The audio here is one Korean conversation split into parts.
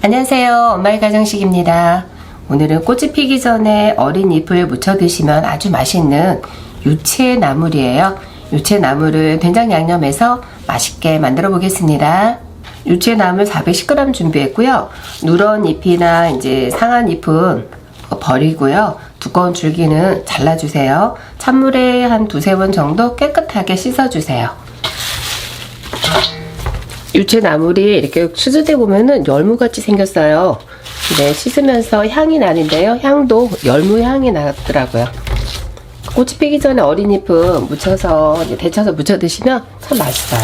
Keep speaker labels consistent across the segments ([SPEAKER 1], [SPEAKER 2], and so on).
[SPEAKER 1] 안녕하세요. 엄마의 가정식입니다. 오늘은 꽃이 피기 전에 어린 잎을 무쳐 드시면 아주 맛있는 유채나물이에요. 유채나물을 된장 양념해서 맛있게 만들어 보겠습니다. 유채나물 410g 준비했고요. 누런 잎이나 이제 상한 잎은 버리고요. 두꺼운 줄기는 잘라주세요. 찬물에 한 두세 번 정도 깨끗하게 씻어주세요. 유채나물이 이렇게 수저대 보면은 열무같이 생겼어요. 네, 씻으면서 향이 나는데요. 향도 열무 향이 나더라고요. 꽃이 피기 전에 어린 잎은 무쳐서 데쳐서 무쳐 드시면 참 맛있어요.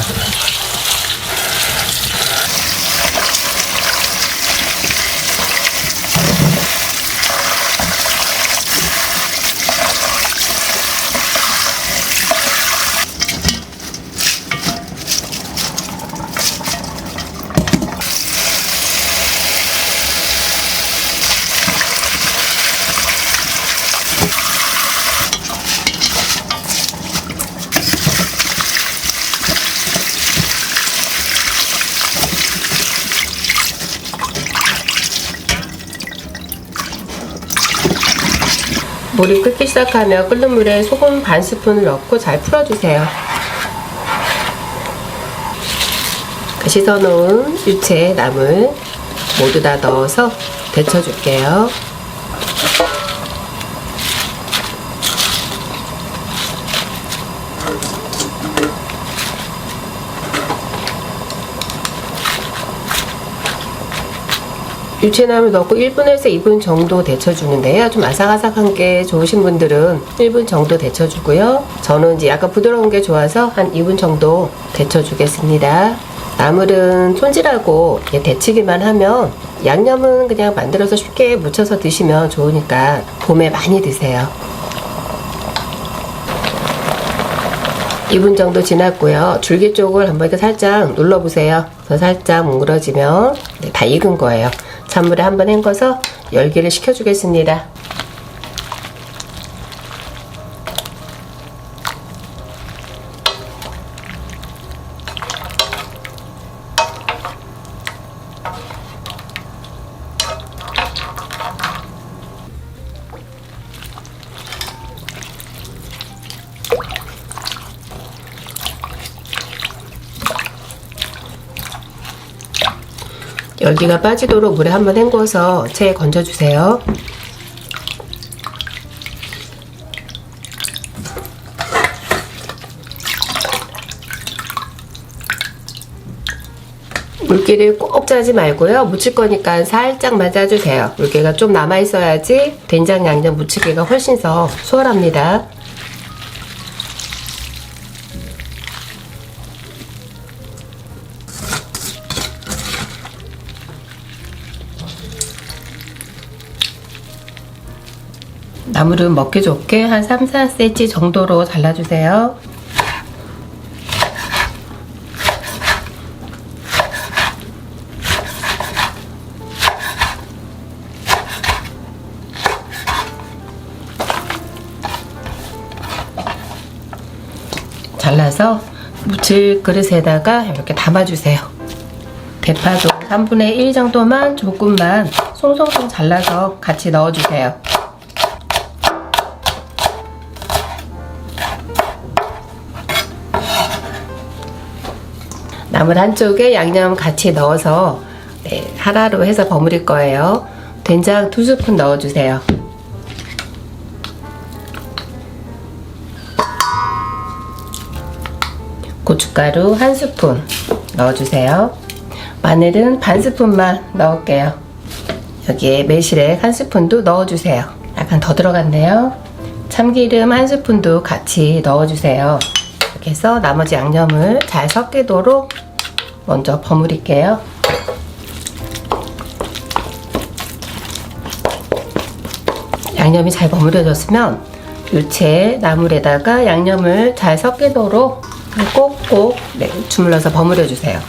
[SPEAKER 1] 물이 끓기 시작하면 끓는 물에 소금 반 스푼을 넣고 잘 풀어주세요. 씻어놓은 유채, 나물 모두 다 넣어서 데쳐줄게요. 유채나물 넣고 1분에서 2분 정도 데쳐주는데요. 좀 아삭아삭한 게 좋으신 분들은 1분 정도 데쳐주고요. 저는 이제 약간 부드러운 게 좋아서 한 2분 정도 데쳐주겠습니다. 나물은 손질하고 데치기만 하면 양념은 그냥 만들어서 쉽게 무쳐서 드시면 좋으니까 봄에 많이 드세요. 2분 정도 지났고요. 줄기 쪽을 한번 이렇게 살짝 눌러보세요. 그래서 살짝 뭉그러지면 다 익은 거예요. 찬물에 한번 헹궈서 열기를 식혀주겠습니다. 열기가 빠지도록 물에 한번 헹궈서 체에 건져주세요. 물기를 꼭 짜지 말고요. 무칠 거니까 살짝만 짜주세요. 물기가 좀 남아있어야지 된장 양념 무치기가 훨씬 더 수월합니다. 나물은 먹기 좋게 한 3-4cm 정도로 잘라주세요. 잘라서 무칠 그릇에다가 이렇게 담아주세요. 대파도 3분의 1 정도만 조금만 송송송 잘라서 같이 넣어주세요. 나물 한쪽에 양념 같이 넣어서 하나로 해서 버무릴 거예요. 된장 2스푼 넣어주세요. 고춧가루 1스푼 넣어주세요. 마늘은 반 스푼만 넣을게요. 여기에 매실액 1스푼도 넣어주세요. 약간 더 들어갔네요. 참기름 1스푼도 같이 넣어주세요. 이렇게 해서 나머지 양념을 잘 섞이도록 먼저 버무릴게요. 양념이 잘 버무려졌으면 유채 나물에다가 양념을 잘 섞이도록 꼭꼭 주물러서 버무려주세요.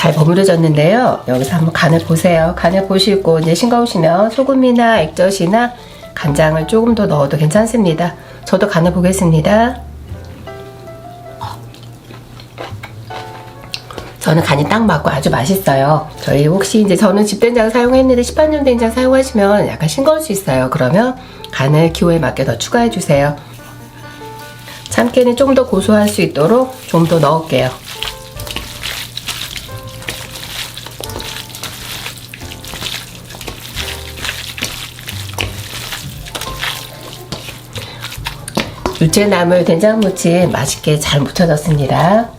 [SPEAKER 1] 잘 버무려졌는데요. 여기서 한번 간을 보세요. 간을 보시고 이제 싱거우시면 소금이나 액젓이나 간장을 조금 더 넣어도 괜찮습니다. 저도 간을 보겠습니다. 저는 간이 딱 맞고 아주 맛있어요. 저희 혹시 이제 저는 집된장 사용했는데 시판용 된장 사용하시면 약간 싱거울 수 있어요. 그러면 간을 기호에 맞게 더 추가해 주세요. 참깨는 좀 더 고소할 수 있도록 좀 더 넣을게요. 유채나물 된장무침 맛있게 잘 묻혀졌습니다.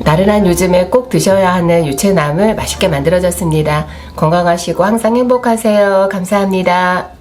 [SPEAKER 1] 나른한 요즘에 꼭 드셔야 하는 유채나물 맛있게 만들어졌습니다. 건강하시고 항상 행복하세요. 감사합니다.